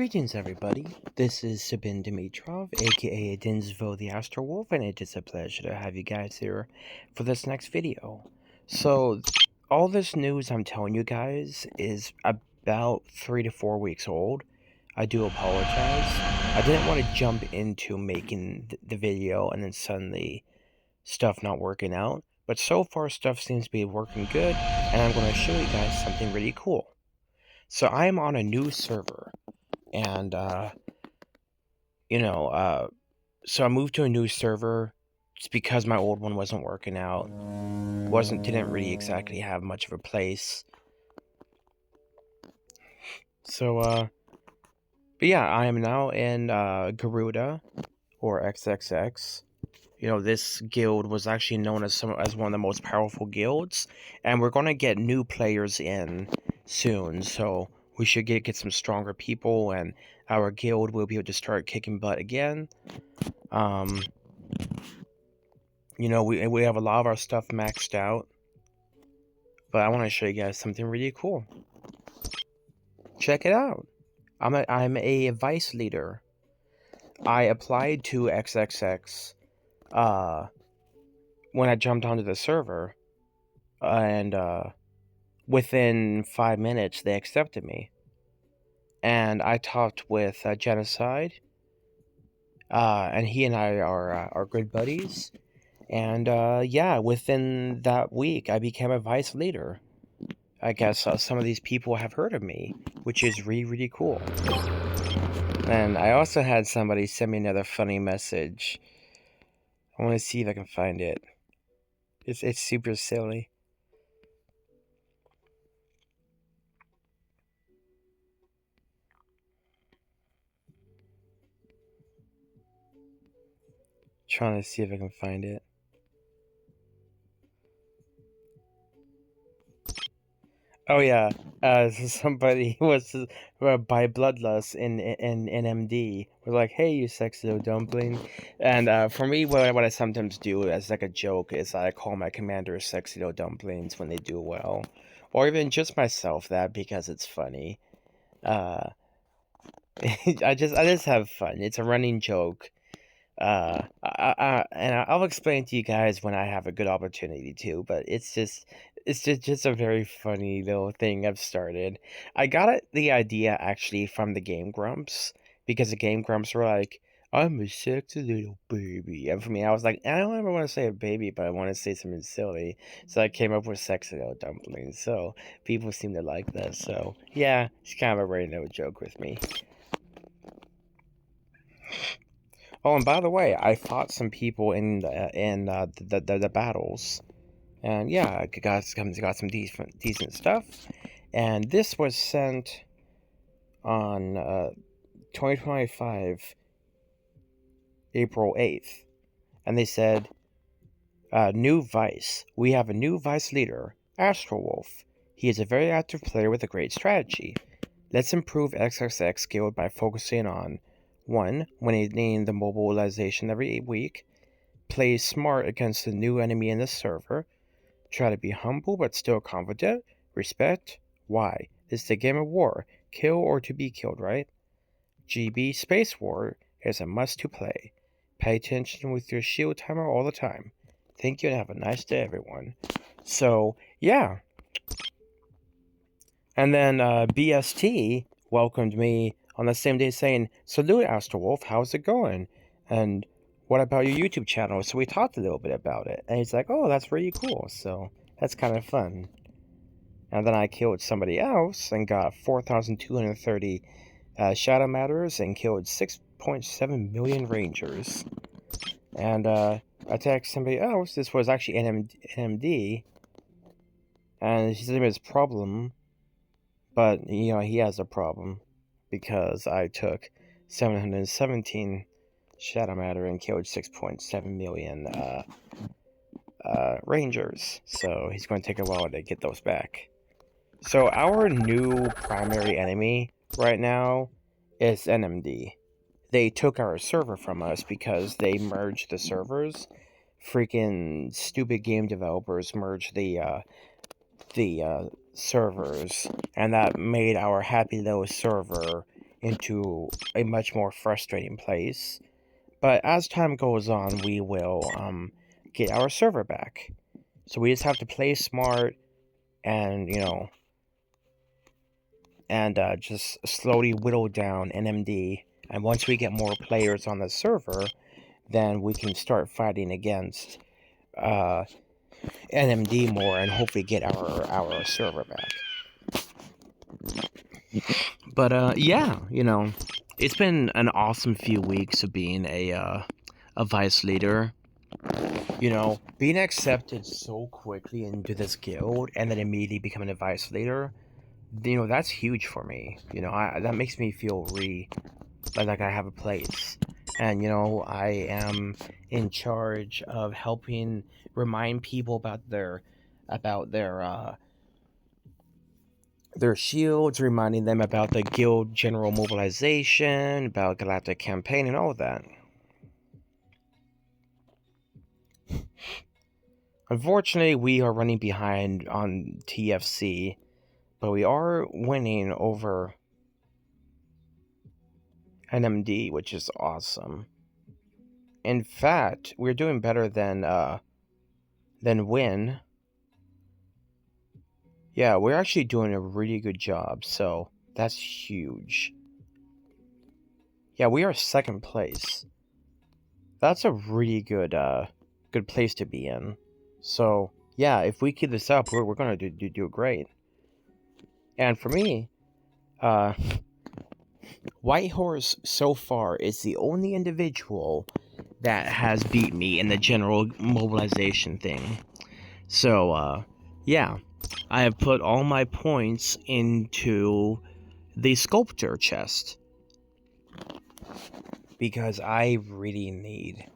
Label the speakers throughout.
Speaker 1: Greetings, everybody. This is Sabin Dimitrov, aka Dinsvo the Astro Wolf, and it is a pleasure to have you guys here for this next video. So, all this news I'm telling you guys is about 3 to 4 weeks old. I do apologize. I didn't want to jump into making the video and then suddenly stuff not working out, but so far stuff seems to be working good, and I'm going to show you guys something really cool. So, I am on a new server. And, so I moved to a new server just because my old one wasn't working out. Didn't really exactly have much of a place. So, but yeah, I am now in, Garuda, or XXX. This guild was actually known as one of the most powerful guilds, and we're gonna get new players in soon, so we should get some stronger people, and our guild will be able to start kicking butt again. We have a lot of our stuff maxed out, but I want to show you guys something really cool. Check it out. I'm a vice leader. I applied to XXX when I jumped onto the server, and within 5 minutes they accepted me. And I talked with Genocide, and he and I are good buddies. And yeah, within that week I became a vice leader. I guess some of these people have heard of me, which is really, really cool. And I also had somebody send me another funny message. I want to see if I can find it. It's super silly. Trying to see if I can find it. Oh yeah, somebody was by Bloodlust in MD was like, "Hey, you sexy little dumpling," and for me, what I sometimes do as like a joke is I call my commanders sexy little dumplings when they do well, or even just myself that because it's funny. Uh, I just have fun. It's a running joke. I'll explain to you guys when I have a good opportunity to, but it's just a very funny little thing I've started. I got the idea actually from the Game Grumps, because the Game Grumps were like, "I'm a sexy little baby," and for me, I was like, I don't ever want to say a baby, but I want to say something silly, so I came up with sexy little dumplings. So people seem to like that. So yeah, it's kind of a random joke with me. Oh, and by the way, I fought some people in the battles, and yeah, I got some decent stuff. And this was sent on 2025 April 8th, and they said, "New Vice. We have a new Vice leader, Astro Wolf. He is a very active player with a great strategy. Let's improve XXX Guild by focusing on 1. Winning the mobilization every week. Play smart against the new enemy in the server. Try to be humble but still confident. Respect. Why? This is a game of war. Kill or to be killed, right? GB Space War is a must to play. Pay attention with your shield timer all the time. Thank you and have a nice day, everyone." So, yeah. And then BST welcomed me on the same day saying, "Salute, Astro Wolf, how's it going? And what about your YouTube channel?" So we talked a little bit about it. And he's like, "Oh, that's really cool." So that's kind of fun. And then I killed somebody else and got 4,230 Shadow Matters and killed 6.7 million Rangers. And I attacked somebody else. This was actually NMD. And his name is Problem. But, he has a problem, because I took 717 Shadow Matter and killed 6.7 million Rangers, so he's going to take a while to get those back. So our new primary enemy right now is NMD. They took our server from us because they merged the servers. Freaking stupid game developers merged the servers, and that made our happy little server into a much more frustrating place. But as time goes on, we will get our server back. So we just have to play smart and, just slowly whittle down NMD. And once we get more players on the server, then we can start fighting against NMD more and hopefully get our server back. But yeah, it's been an awesome few weeks of being a vice leader. Being accepted so quickly into this guild and then immediately becoming a vice leader, that's huge for me. That makes me feel really like I have a place. And, I am in charge of helping remind people about their shields, reminding them about the guild general mobilization, about Galactic campaign, and all of that. Unfortunately, we are running behind on TFC, but we are winning over NMD, which is awesome. In fact, we're doing better than win. Yeah, we're actually doing a really good job, so that's huge. Yeah, we are second place. That's a really good place to be in. So yeah, if we keep this up, we're gonna do great. And for me, Whitehorse so far is the only individual that has beat me in the general mobilization thing. So yeah, I have put all my points into the sculptor chest because I really need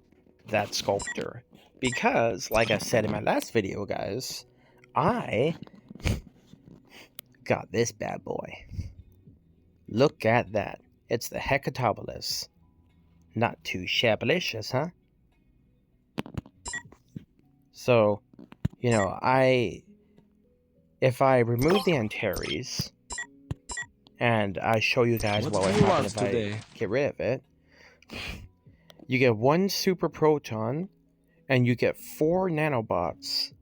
Speaker 1: that sculptor. Because, like I said in my last video, guys, I got this bad boy. Look at that. It's the Hecatobolus. Not too shabalicious, huh? So, if I remove the Antares, and I show you guys what would happen if I get rid of it, you get 1 super proton, and you get 4 nanobots.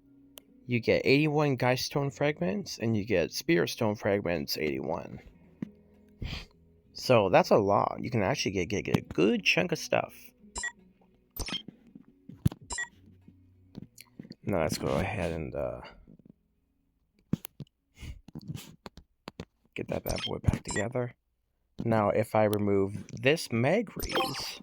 Speaker 1: You get 81 Geist Stone fragments, and you get Spirit Stone fragments 81. So that's a lot. You can actually get a good chunk of stuff. Now let's go ahead and get that bad boy back together. Now if I remove this Magrees,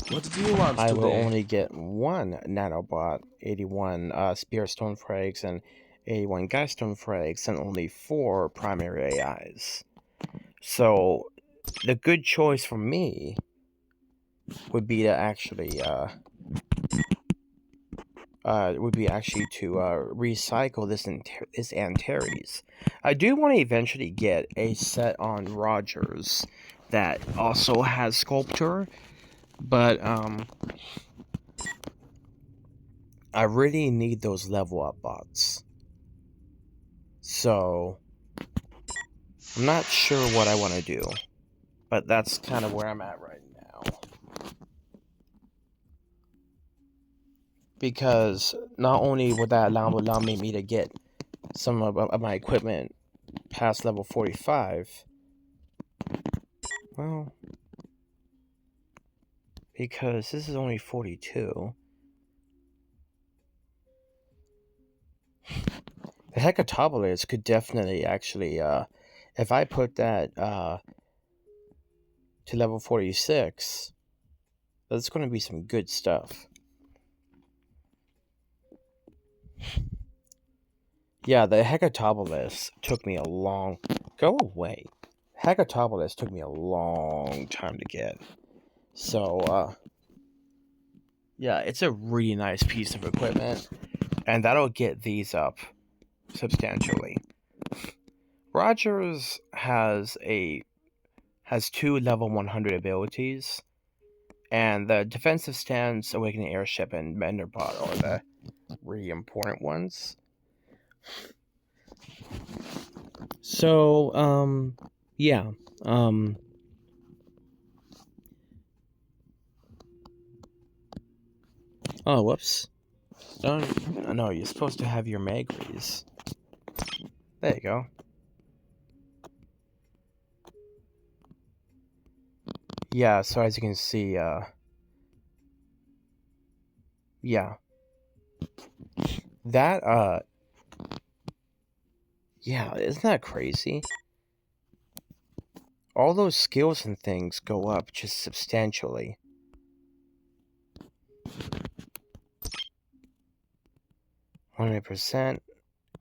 Speaker 2: what do you want
Speaker 1: I
Speaker 2: today?
Speaker 1: will only get 1 nanobot, 81 Spirit Stone frags, and 81 Geist Stone frags, and only 4 primary AIs. So the good choice for me would be to actually recycle this Antares. I do want to eventually get a set on Rogers that also has Sculptor, but I really need those level up bots. So I'm not sure what I want to do, but that's kind of where I'm at right now. Because not only would that allow me to get some of my equipment past level 45, well, because this is only 42. The Hecatobolus could definitely actually, if I put that to level 46, that's going to be some good stuff. Yeah, the Hecatobolus took me a long... Go away. Hecatobolus took me a long time to get. So, yeah, it's a really nice piece of equipment, and that'll get these up substantially. Rogers has 2 level 100 abilities, and the defensive stance, awakening airship, and Menderbot are the really important ones. So, yeah, oh, whoops. No, you're supposed to have your Magries. There you go. Yeah, so as you can see, yeah, that, yeah, isn't that crazy? All those skills and things go up just substantially. 100%,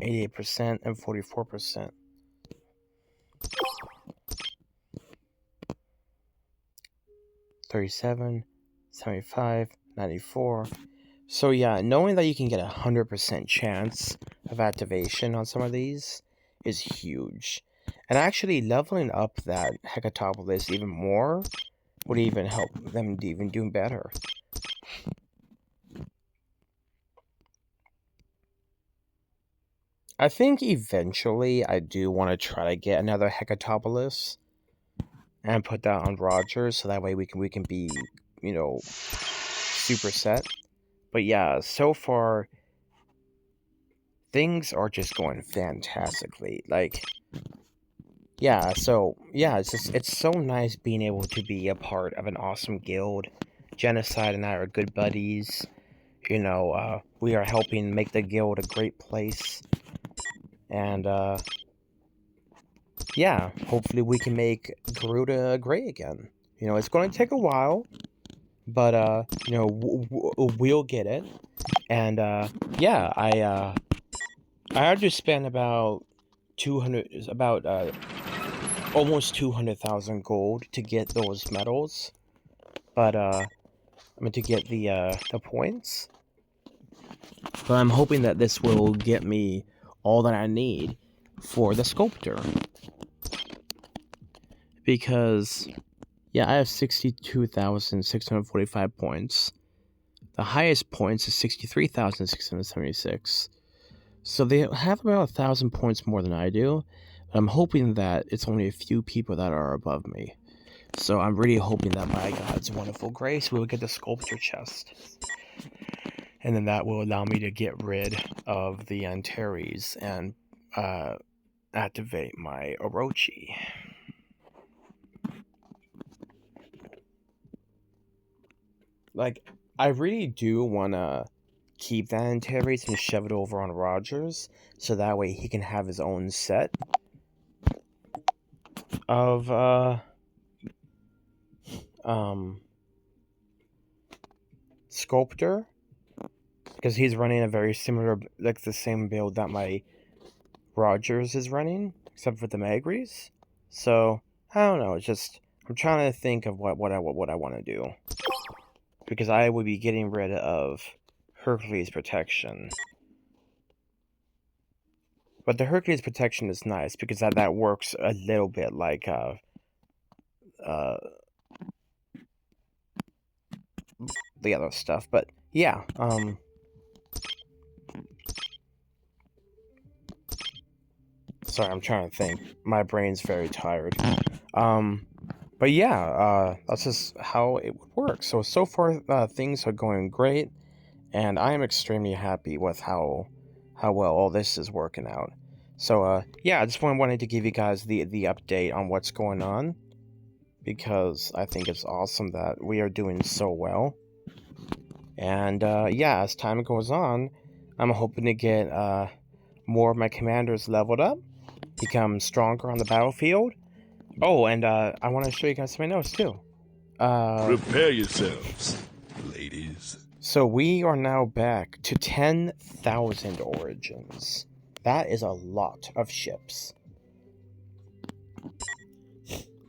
Speaker 1: 88%, and 44%. 37, 75, 94. So yeah, knowing that you can get 100% chance of activation on some of these is huge. And actually leveling up that Hecatopolis even more would even help them even do better. I think eventually I do want to try to get another Hecatopolis and put that on Rogers so that way we can be, super set. But yeah, so far things are just going fantastically. Like, yeah, so yeah, it's so nice being able to be a part of an awesome guild. Genocide and I are good buddies. We are helping make the guild a great place. And yeah, hopefully we can make Garuda great again. It's going to take a while, but we'll get it. And yeah, I had to spend about 200 about almost 200,000 gold to get those medals, but to get the points. But I'm hoping that this will get me all that I need for the sculptor, because yeah, I have 62,645 points. The highest points is 63,676. So they have about 1,000 points more than I do. But I'm hoping that it's only a few people that are above me. So I'm really hoping that by God's wonderful grace, we will get the sculpture chest. And then that will allow me to get rid of the Antares and activate my Orochi. Like, I really do want to keep that Antares and shove it over on Rogers, so that way he can have his own set of, Sculptor, because he's running a very similar, like the same build that my Rogers is running, except for the Magries. So I don't know. It's just I'm trying to think of what I want to do, because I would be getting rid of Hercules protection. But the Hercules protection is nice because that works a little bit like uh the other stuff. But yeah, sorry, I'm trying to think. My brain's very tired. But yeah, that's just how it would work. So far, things are going great, and I am extremely happy with how well all this is working out. So yeah, I just wanted to give you guys the update on what's going on, because I think it's awesome that we are doing so well. And yeah, as time goes on, I'm hoping to get more of my commanders leveled up, become stronger on the battlefield. Oh, and I want to show you guys some notes too.
Speaker 2: Prepare yourselves, ladies.
Speaker 1: So we are now back to 10,000 origins. That is a lot of ships.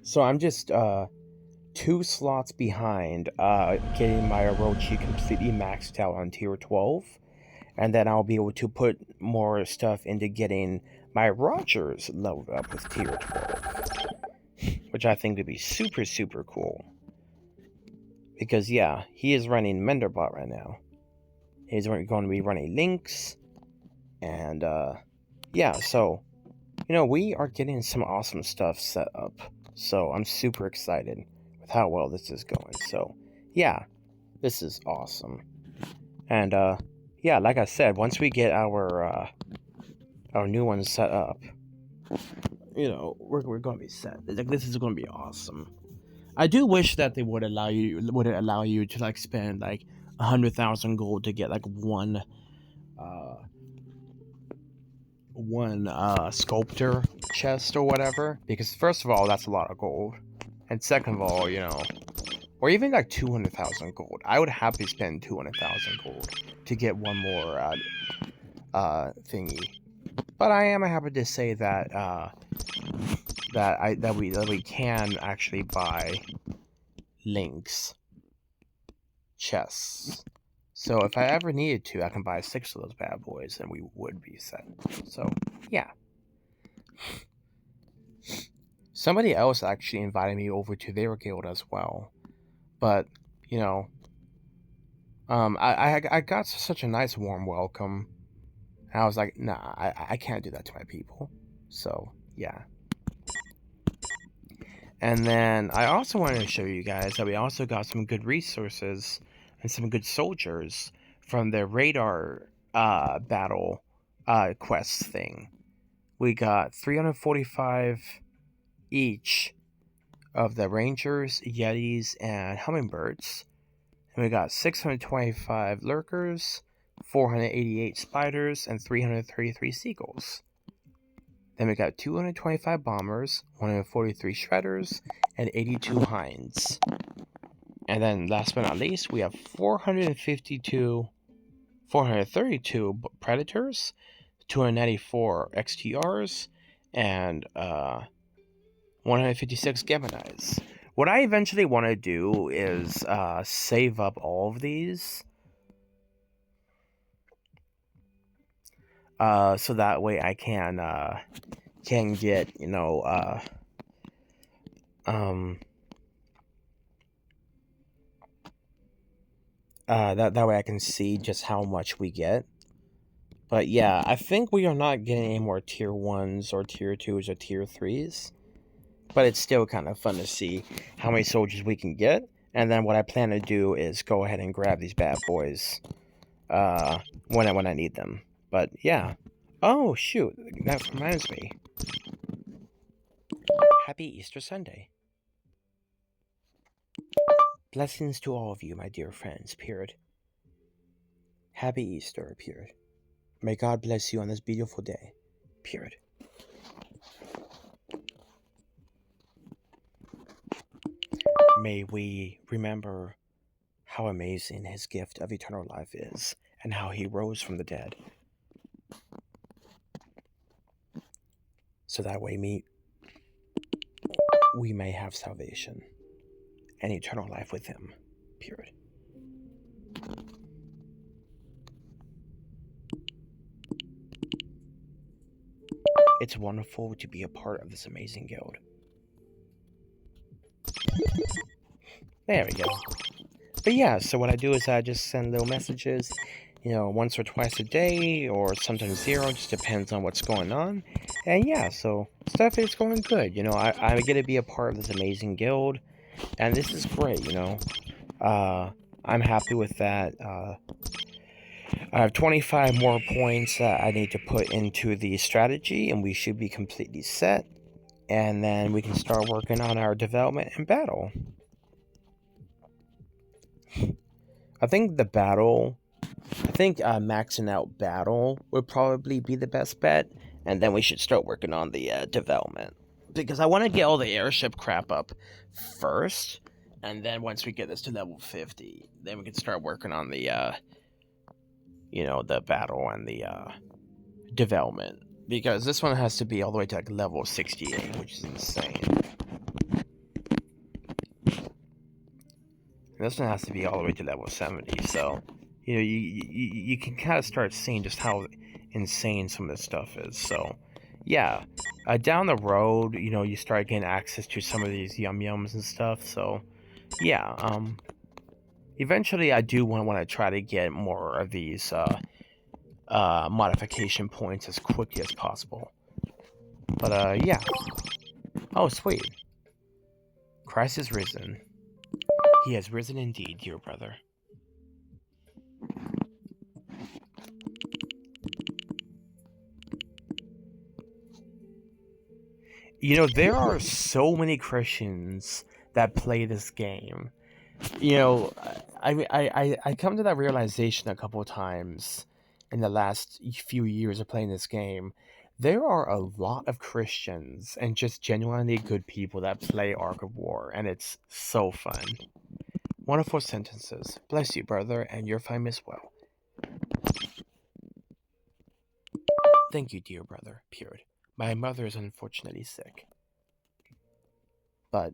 Speaker 1: So I'm just 2 slots behind getting my Orochi completely maxed out on tier 12. And then I'll be able to put more stuff into getting my Rogers leveled up with tier 12. Which I think would be super, super cool. Because yeah, he is running Menderbot right now. He's going to be running Lynx. And yeah, so we are getting some awesome stuff set up. So I'm super excited with how well this is going. So, yeah, this is awesome. And yeah, like I said, once we get our new one set up, we're going to be set. Like, this is going to be awesome. I do wish that they would allow you to like spend like 100,000 gold to get like uh one sculptor chest or whatever, because first of all that's a lot of gold, and second of all, or even like 200,000 gold. I would happily spend 200,000 gold to get one more thingy. But I am happy to say that we can actually buy Link's chests. So if I ever needed to, I can buy 6 of those bad boys, and we would be set. So yeah. Somebody else actually invited me over to their guild as well, but I got such a nice warm welcome. And I was like, nah, I can't do that to my people. So yeah. And then I also wanted to show you guys that we also got some good resources and some good soldiers from the radar battle quest thing. We got 345 each of the rangers, yetis, and hummingbirds. And we got 625 lurkers, 488 spiders, and 333 seagulls. Then we got 225 bombers, 143 shredders, and 82 hinds. And then last but not least, we have 432 432 predators, 294 XTRs, and 156 Geminis. What I eventually want to do is save up all of these, so that way I can get that way I can see just how much we get. But yeah, I think we are not getting any more tier 1s or tier 2s or tier 3s. But it's still kind of fun to see how many soldiers we can get. And then what I plan to do is go ahead and grab these bad boys when I need them. But yeah. Oh shoot, that reminds me. Happy Easter Sunday. Blessings to all of you, my dear friends, period. Happy Easter, period. May God bless you on this beautiful day, period. May we remember how amazing his gift of eternal life is, and how he rose from the dead. So that way we may have salvation and eternal life with him, period. It's wonderful to be a part of this amazing guild. There we go. But yeah, so what I do is I just send little messages, once or twice a day, or sometimes 0, just depends on what's going on. And yeah, so stuff is going good. I get to be a part of this amazing guild, and this is great, I'm happy with that. I have 25 more points that I need to put into the strategy, and we should be completely set. And then we can start working on our development and battle. I think maxing out battle would probably be the best bet, and then we should start working on the development. Because I want to get all the airship crap up first, and then once we get this to level 50, then we can start working on the the battle and the development. Because this one has to be all the way to like level 68, which is insane. And this one has to be all the way to level 70, so you can kind of start seeing just how insane some of this stuff is. So yeah, down the road, you start getting access to some of these yum-yums and stuff. So yeah, eventually I do want to try to get more of these modification points as quickly as possible. But yeah. Oh, sweet. Christ is risen. He has risen indeed, dear brother. You know, there are so many Christians that play this game. You know, I come to that realization a couple of times in the last few years of playing this game. There are a lot of Christians and just genuinely good people that play Ark of War, and it's so fun. Wonderful sentences. Bless you, brother, and your fame as well. Thank you, dear brother. Period. My mother is unfortunately sick, but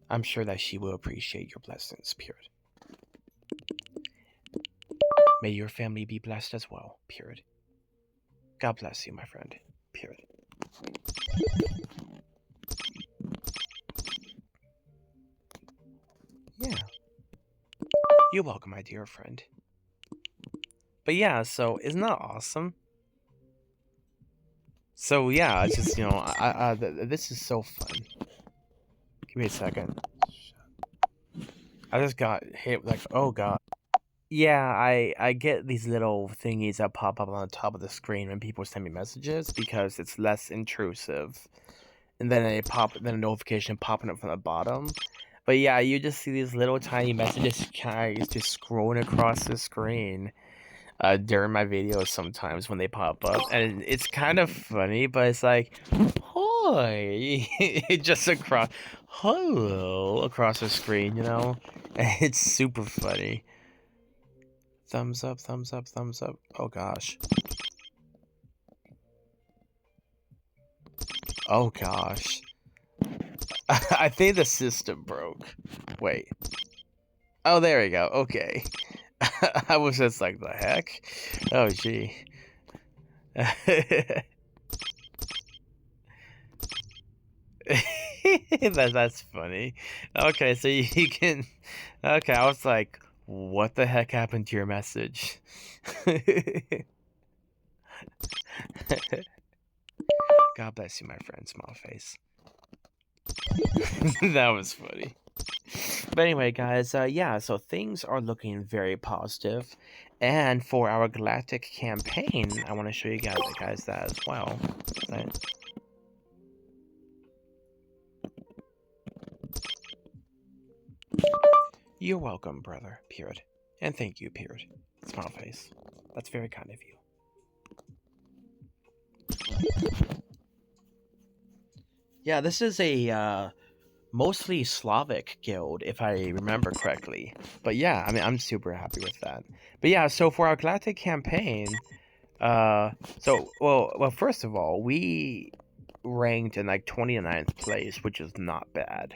Speaker 1: I'm sure that she will appreciate your blessings. Period. May your family be blessed as well. Period. God bless you, my friend. Period. Yeah. You're welcome, my dear friend. But yeah, so isn't that awesome? So yeah, it's just this is so fun. Give me a second. I just got hit like, oh god. Yeah, I get these little thingies that pop up on the top of the screen when people send me messages because it's less intrusive, and then then a notification popping up from the bottom. But yeah, you just see these little tiny messages just scrolling across the screen during my videos sometimes when they pop up, and it's kind of funny, but it's like, hi, it just across, hello, across the screen, you know, and it's super funny. Thumbs up, thumbs up, thumbs up. Oh gosh. Oh gosh. I think the system broke. Wait. Oh, there we go. Okay. I was just like, the heck? Oh, gee. That's funny. Okay, so you can... Okay, I was like, what the heck happened to your message? God bless you, my friend, small face. That was funny. But anyway, guys, yeah, so things are looking very positive. And for our Galactic campaign, I want to show you guys that as well. Right? You're welcome, brother, period. And thank you, period. Smile face. That's very kind of you. Yeah, this is a mostly Slavic guild, if I remember correctly. But yeah, I mean, I'm super happy with that. But yeah, so for our Galactic campaign, well, first of all, we ranked in like 29th place, which is not bad.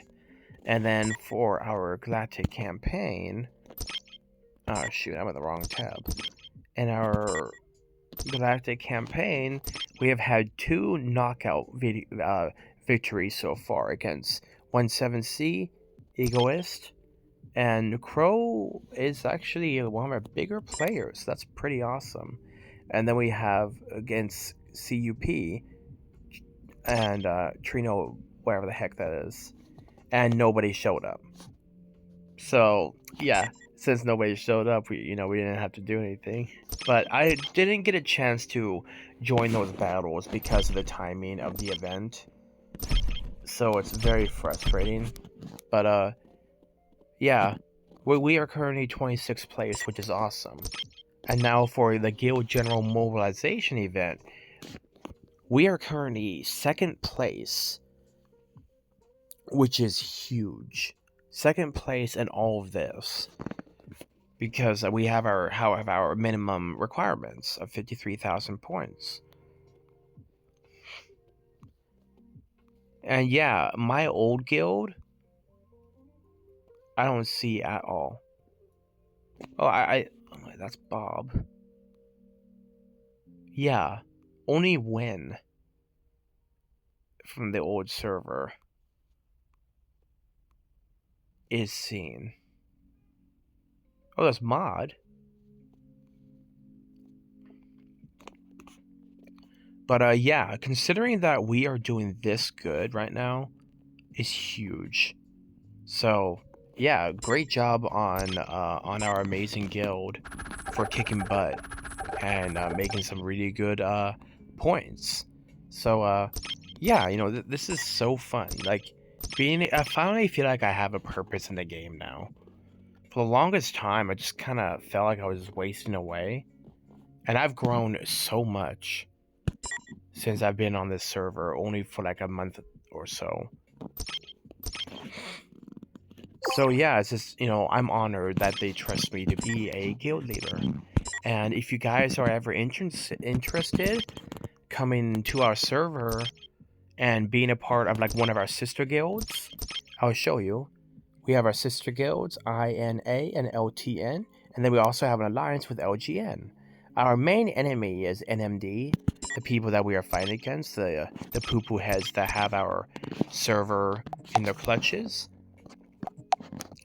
Speaker 1: And then for our Galactic campaign, oh shoot, I'm in the wrong tab. In our Galactic campaign, we have had 2 knockout victories so far against 17C, Egoist, and Crow is actually one of our bigger players. That's pretty awesome. And then we have against CUP and Trino, whatever the heck that is, and nobody showed up. So yeah, since nobody showed up, we didn't have to do anything. But I didn't get a chance to join those battles because of the timing of the event. So it's very frustrating. But yeah, we are currently 26th place, which is awesome. And now for the Guild General Mobilization event, we are currently 2nd place, which is huge. 2nd place in all of this. Because we have our minimum requirements of 53,000 points. And yeah, my old guild, I don't see at all. Oh, that's Bob. Yeah, only win from the old server is seen. Oh, that's Mod. But yeah, considering that we are doing this good right now is huge. So yeah, great job on our amazing guild for kicking butt and making some really good points. So yeah, this is so fun. Like I finally feel like I have a purpose in the game now. For the longest time, I just kind of felt like I was wasting away, and I've grown so much since I've been on this server, only for like a month or so. So yeah, it's just, I'm honored that they trust me to be a guild leader. And if you guys are ever interested, coming to our server and being a part of like one of our sister guilds, I'll show you. We have our sister guilds, INA and LTN, and then we also have an alliance with LGN. Our main enemy is NMD, the people that we are fighting against, the poo-poo heads that have our server in their clutches.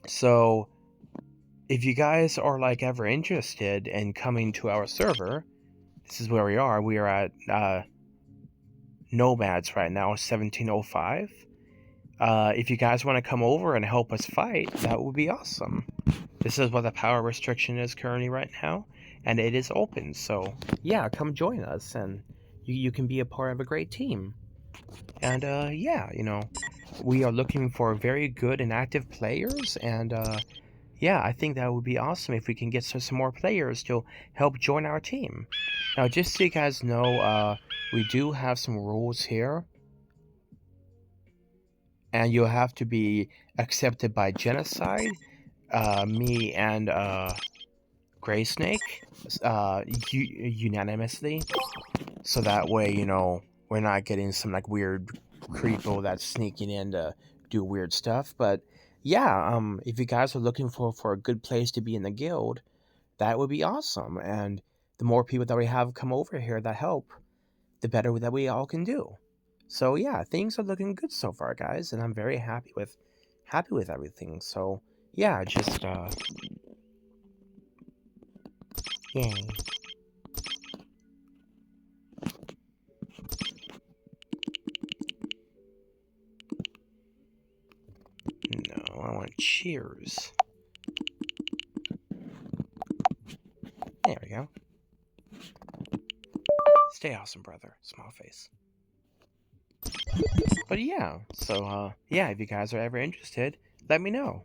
Speaker 1: So if you guys are like ever interested in coming to our server, this is where we are. We are at Nomads right now, 1705. If you guys want to come over and help us fight, that would be awesome. This is what the power restriction is currently right now, and it is open. So yeah, come join us, and you can be a part of a great team. And yeah, we are looking for very good and active players, and yeah, I think that would be awesome if we can get some more players to help join our team. Now, just so you guys know, we do have some rules here, and you'll have to be accepted by Genocide, me and Gray Snake, unanimously, so that way, we're not getting some like weird creepo that's sneaking in to do weird stuff. But yeah, if you guys are looking for a good place to be in the guild, that would be awesome. And the more people that we have come over here that help, the better that we all can do. So yeah, things are looking good so far, guys, and I'm very happy with everything. So yeah, just yay. No, I want cheers. There we go. Stay awesome, brother. Small face. But yeah, so yeah, if you guys are ever interested, let me know.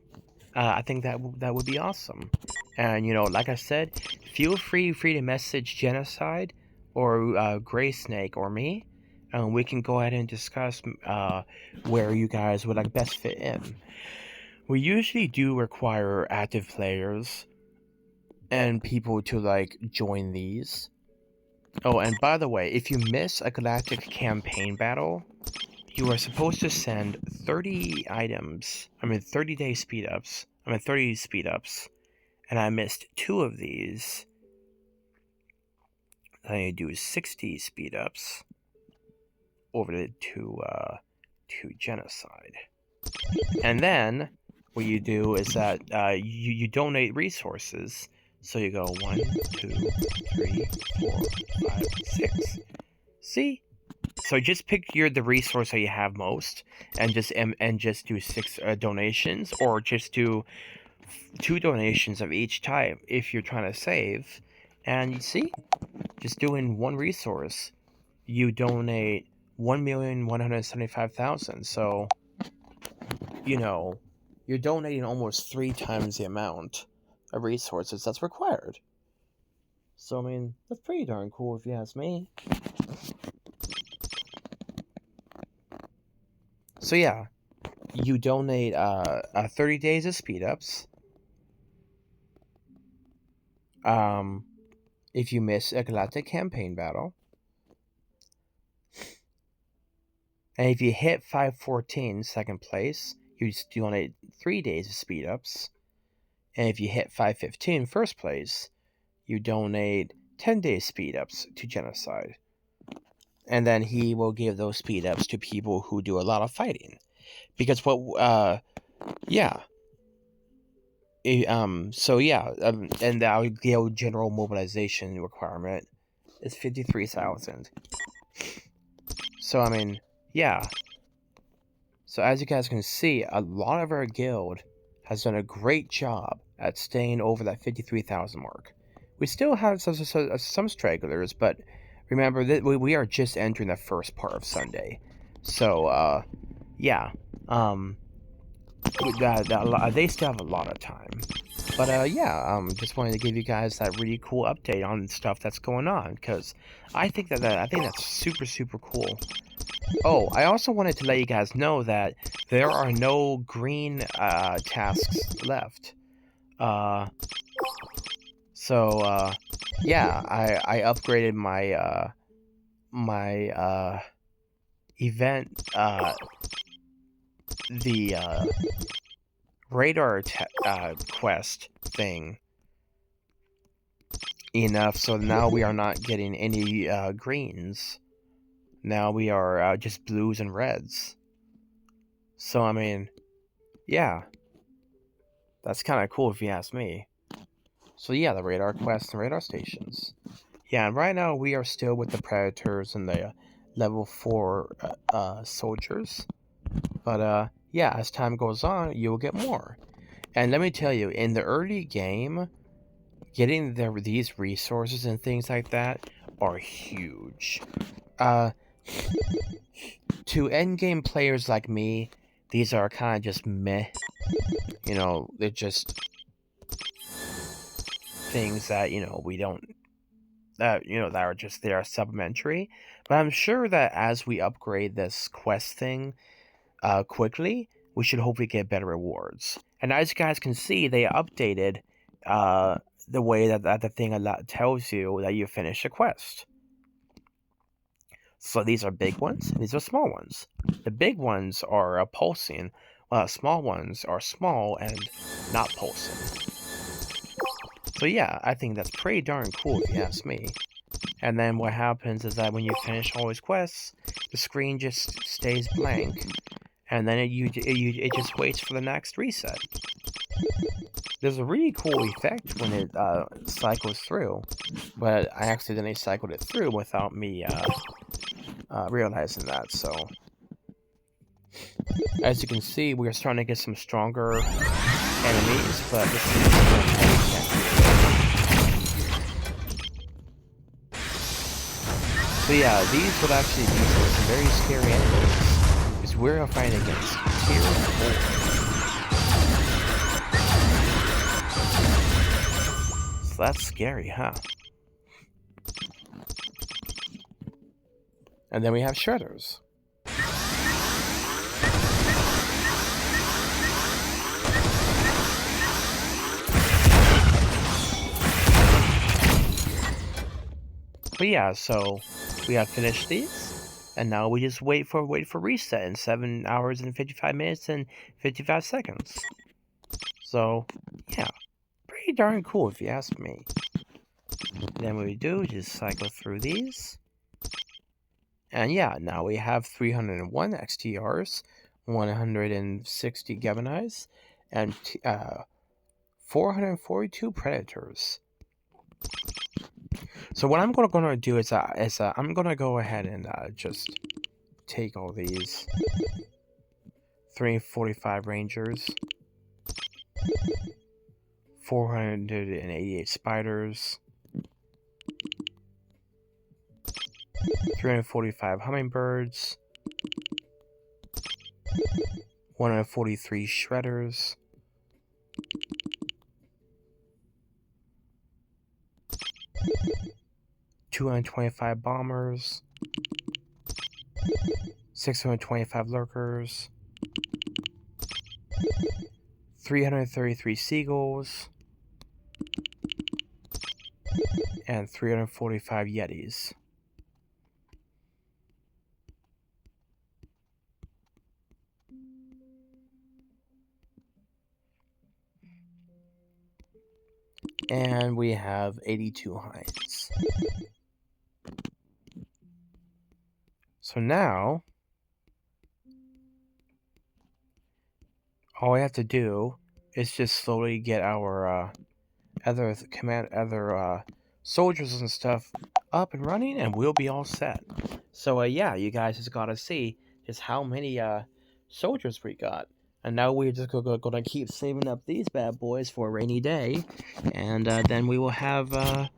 Speaker 1: I think that would be awesome. And like I said, feel free to message Genocide or Gray Snake or me, and we can go ahead and discuss where you guys would like best fit in. We usually do require active players and people to like join these. Oh, and by the way, if you miss a galactic campaign battle, you are supposed to send 30 items. 30-day speed ups. 30 speed ups. And I missed 2 of these. I need to do 60 speed ups over to Genocide. And then what you do is that you donate resources. So you go 1, 2, 3, 4, 5, 6. See? So just pick the resource that you have most, and just do 6 donations, or just do 2 donations of each type if you're trying to save. And you see, just doing 1 resource, you donate 1,175,000. So you're donating almost 3 times the amount of resources that's required. So that's pretty darn cool if you ask me. So yeah, you donate 30 days of speed ups. If you miss a galactic campaign battle, and if you hit 514 second place, you donate 3 days of speed ups. And if you hit 515 first place, you donate 10 days speed ups to Genocide. And then he will give those speed ups to people who do a lot of fighting. Because yeah. So yeah, and the guild general mobilization requirement is 53,000. So, I mean, yeah. So, as you guys can see, a lot of our guild has done a great job at staying over that 53,000 mark. We still have some stragglers, but remember that we are just entering the first part of Sunday. So, yeah. Um, they still have a lot of time. But yeah, just wanted to give you guys that really cool update on stuff that's going on, because I think that's super cool. Oh, I also wanted to let you guys know that there are no green tasks left. Uh, so yeah, I upgraded my event the radar quest thing enough, so now we are not getting any greens. Now we are just blues and reds. So I mean, yeah, that's kind of cool if you ask me. So yeah, the radar quests and radar stations. Yeah, and right now we are still with the predators and the level 4 soldiers. But yeah, as time goes on, you will get more. And let me tell you, in the early game, getting these resources and things like that are huge. Uh, to endgame players like me, these are kind of just meh. You know, they're just things that, we don't, that are just there supplementary. But I'm sure that as we upgrade this quest thing quickly, we should hopefully get better rewards. And as you guys can see, they updated the way that the thing tells you that you finished a quest. So these are big ones, and these are small ones. The big ones are pulsing, while small ones are small and not pulsing. So yeah, I think that's pretty darn cool if you ask me. And then what happens is that when you finish all these quests, the screen just stays blank, and then it just waits for the next reset. There's a really cool effect when it cycles through, but I accidentally cycled it through without me realizing that. So, as you can see, we are starting to get some stronger enemies, but this is so yeah, these would actually be some very scary enemies, because we're fighting against tier 4. So that's scary, huh? And then we have shredders. But yeah, so we have finished these, and now we just wait for reset in 7 hours and 55 minutes and 55 seconds. So yeah, pretty darn cool if you ask me. Then what we do is just cycle through these. And yeah, now we have 301 XTRs, 160 Gemini's, and 442 Predators. So what I'm going to do is I'm going to go ahead and just take all these 345 Rangers, 488 Spiders, 345 Hummingbirds, 143 Shredders, 225 Bombers, 625 Lurkers, 333 Seagulls, and 345 Yetis. And we have 82 Hinds. So now, all we have to do is just slowly get our other soldiers and stuff up and running, and we'll be all set. So yeah, you guys just gotta see just how many soldiers we got. And now we're just gonna keep saving up these bad boys for a rainy day, and then we will have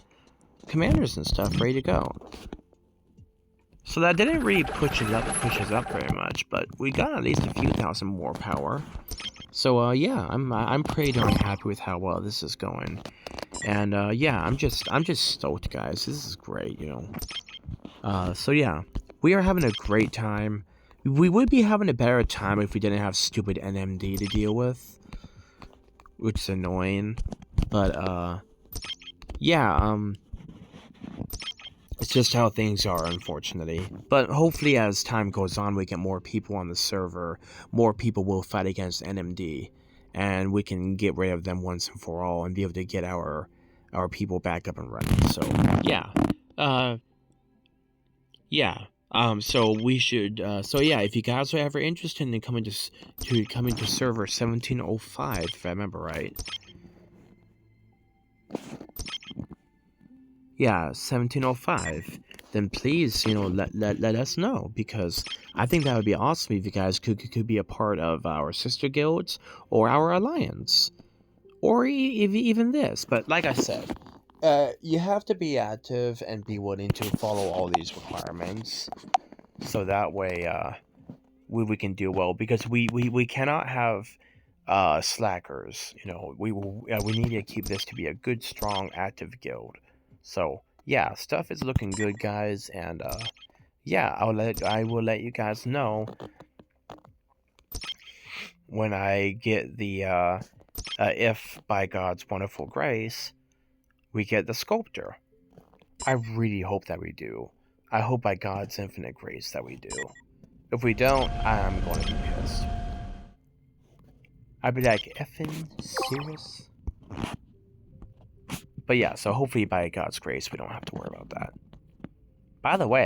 Speaker 1: commanders and stuff ready to go. So that didn't really push us up very much, but we got at least a few thousand more power. So yeah, I'm pretty darn happy with how well this is going, and yeah, I'm just stoked, guys. This is great, you know. So yeah, we are having a great time. We would be having a better time if we didn't have stupid NMD to deal with, which is annoying. But yeah, it's just how things are, unfortunately. But hopefully, as time goes on, we get more people on the server. More people will fight against NMD, and we can get rid of them once and for all, and be able to get our people back up and running. So yeah, uh, yeah. So we should. So yeah, if you guys are ever interested in coming to server 1705, if I remember right. Yeah, 1705. Then please, you know, let us know, because I think that would be awesome if you guys could be a part of our sister guilds or our alliance, or even this. But like I said, you have to be active and be willing to follow all these requirements, so that way we can do well, because we cannot have slackers. You know, we need to keep this to be a good, strong, active guild. So yeah, stuff is looking good, guys, and yeah, I will let you guys know when I get the if by God's wonderful grace we get the sculptor. I really hope that we do. I hope by God's infinite grace that we do. If we don't, I'm going to be pissed. I'd be like, effing serious? But yeah, so hopefully by God's grace we don't have to worry about that. By the way,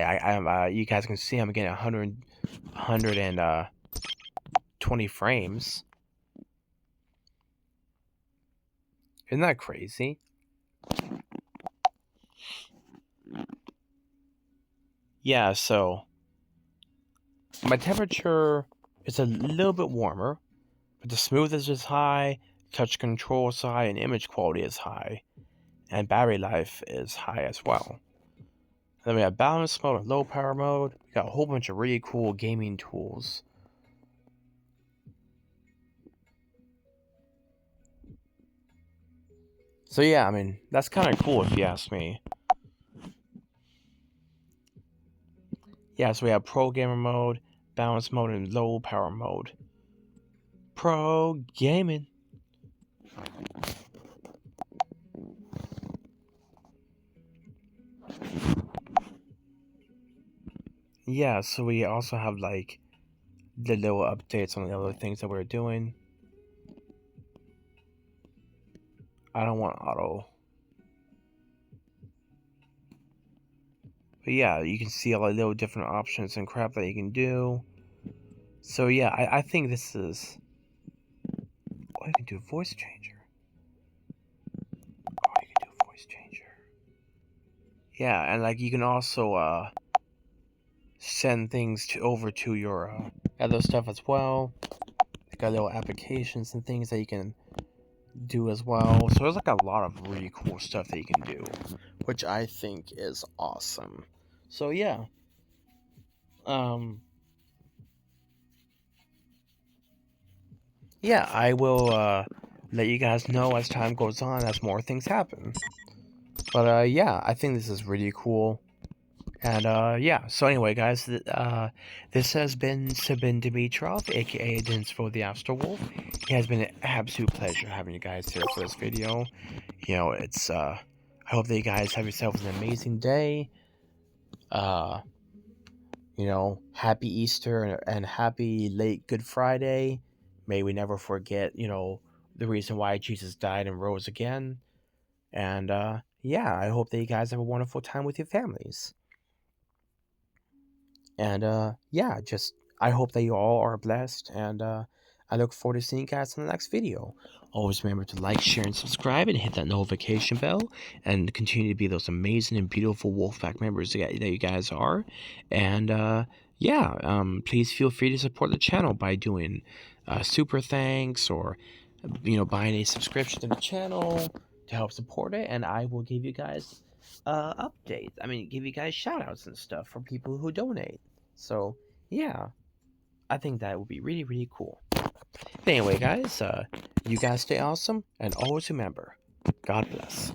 Speaker 1: you guys can see I'm getting 120 frames. Isn't that crazy? Yeah, so my temperature is a little bit warmer, but the smoothness is high, touch control is high, and image quality is high, and battery life is high as well. And then we have balance mode and low power mode. We got a whole bunch of really cool gaming tools. So yeah, I mean, that's kind of cool if you ask me. Yeah, so we have pro gamer mode, balance mode, and low power mode. Pro gaming. Yeah, so we also have like the little updates on the other things that we're doing. I don't want auto. But yeah, you can see all the little different options and crap that you can do. So yeah, I think this is... Oh, you can do voice changer. Oh, you can do voice changer. Yeah, and like you can also send things over to your other stuff as well. They got little applications and things that you can do as well. So there's like a lot of really cool stuff that you can do, which I think is awesome. So yeah, yeah, I will let you guys know as time goes on, as more things happen. But yeah, I think this is really cool. And yeah, so anyway, guys, this has been Sabin Dimitrov, aka Dinsfo the Astro Wolf. It has been an absolute pleasure having you guys here for this video. You know, it's I hope that you guys have yourselves an amazing day. Uh, you know, happy Easter and happy late Good Friday. May we never forget, you know, the reason why Jesus died and rose again. And yeah, I hope that you guys have a wonderful time with your families. And yeah, just I hope that you all are blessed, and I look forward to seeing you guys in the next video. Always remember to like, share, and subscribe, and hit that notification bell, and continue to be those amazing and beautiful Wolfpack members that you guys are. And yeah, please feel free to support the channel by doing super thanks, or buying a subscription to the channel to help support it, and I will give you guys updates. I mean, give you guys shout outs and stuff for people who donate. So yeah, I think that would be really, really cool. But anyway, guys, you guys stay awesome, and always remember, God bless.